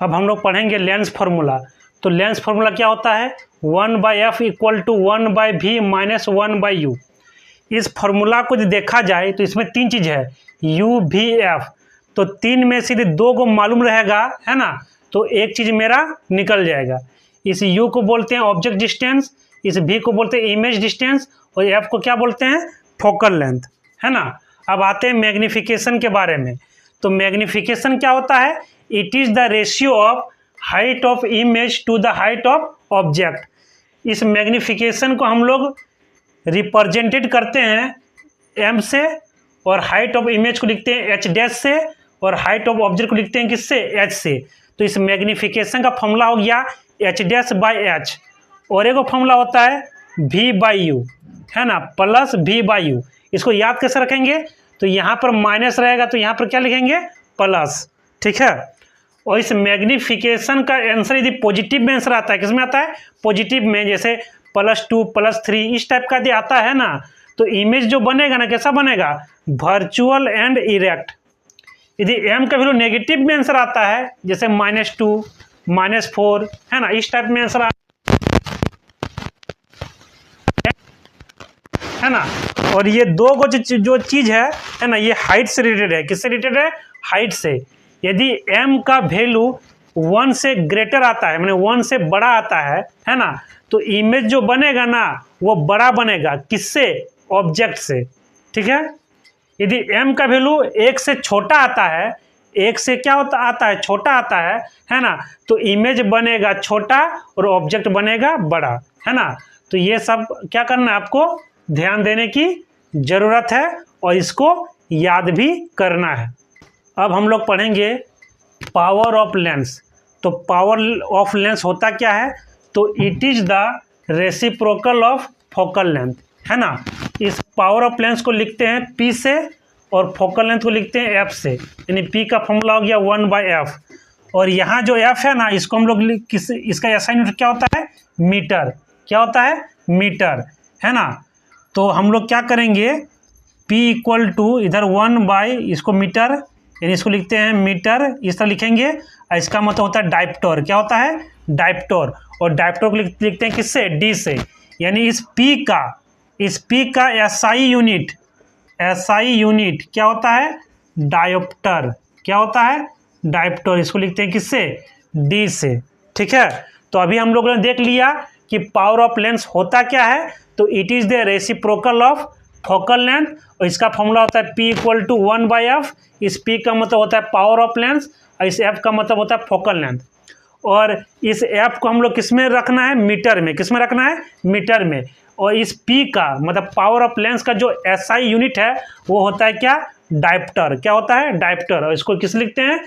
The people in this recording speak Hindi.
अब हम लोग पढ़ेंगे लेंस फार्मूला। तो लेंस फार्मूला क्या होता है, 1/f equal to 1/v minus 1/u। इस फार्मूला को जो देखा जाए तो इसमें तीन चीज़ है, u v f। तो तीन में से दो को मालूम रहेगा, है ना, तो एक चीज़ मेरा निकल जाएगा। इस u को बोलते हैं ऑब्जेक्ट डिस्टेंस, इस v को बोलते हैं इमेज डिस्टेंस, और f को क्या बोलते हैं, फोकल लेंथ, है ना। अब आते हैं मैग्निफिकेशन के बारे में। तो मैग्निफिकेशन क्या होता है, it is the ratio of height of image to the height of object. इस मैग्निफिकेशन को हम लोग रिप्रेजेंटेड करते हैं m से, और हाइट ऑफ इमेज को लिखते हैं h डैश से, और हाइट ऑफ ऑब्जेक्ट को लिखते हैं किससे, h से। तो इस मैग्निफिकेशन का फॉर्मूला हो गया h डैश बाई h, और एक फॉर्मूला होता है v बाई u, है ना, प्लस v बाई u। इसको याद कैसे रखेंगे, तो यहाँ पर माइनस रहेगा तो यहाँ पर क्या लिखेंगे, प्लस, ठीक है। और इस मैग्निफिकेशन का आंसर यदि पॉजिटिव में आंसर आता है, किसमें आता है, पॉजिटिव में, जैसे +2 +3 इस टाइप का यदि आता है ना, तो इमेज जो बनेगा ना कैसा बनेगा, वर्चुअल एंड इरेक्ट। यदि m का वैल्यू नेगेटिव में आंसर आता है, जैसे -2 -4, है ना, इस टाइप में आंसर है ना। और ये दो को जो चीज़ है ना, ये हाइट से रिलेटेड है। किससे रिलेटेड है, हाइट से। यदि m का वैल्यू 1 से ग्रेटर आता है, माने 1 से बड़ा आता है ना, तो इमेज जो बनेगा ना वो बड़ा बनेगा, किससे, ऑब्जेक्ट से, ठीक है। यदि m का वैल्यू 1 से छोटा आता है, 1 से क्या आता है, छोटा आता है ना, तो इमेज बनेगा छोटा और ऑब्जेक्ट बनेगा बड़ा, है ना। तो ये सब क्या करना है, आपको ध्यान देने की ज़रूरत है, और इसको याद भी करना है। अब हम लोग पढ़ेंगे पावर ऑफ लेंस। तो पावर ऑफ लेंस होता क्या है, तो it is the reciprocal of focal length, है ना। इस पावर ऑफ लेंस को लिखते हैं P से, और फोकल लेंथ को लिखते हैं F से, यानी P का फॉर्मूला हो गया 1/f। और यहाँ जो F है ना, इसको हम लोग इसका SI यूनिट क्या होता है, मीटर। क्या होता है, मीटर, है ना। तो हम लोग क्या करेंगे, P इक्वल टू इधर 1/, इसको मीटर, यानी इसको लिखते हैं मीटर, इस तरह लिखेंगे। इसका मतलब होता है डायप्टर। क्या होता है, डायप्टर। और डायप्टर को लिखते हैं किससे, D से। यानी इस P का SI यूनिट क्या होता है, डायोप्टर। क्या होता है, डायप्टर। इसको लिखते हैं किससे, D से, ठीक है। तो अभी हम लोगों ने देख लिया कि पावर ऑफ लेंस होता क्या है, तो it is the reciprocal of focal length, और इसका फॉर्मूला होता है P इक्वल टू 1/f। इस P का मतलब होता है पावर ऑफ लेंस, और इस F का मतलब होता है फोकल लेंथ। और इस F को हम लोग किस में रखना है, मीटर में। किस में रखना है, मीटर में। और इस P का मतलब पावर ऑफ लेंस का जो SI यूनिट है वो होता है क्या, डायप्टर। क्या होता है, डायप्टर। और इसको किस लिखते हैं,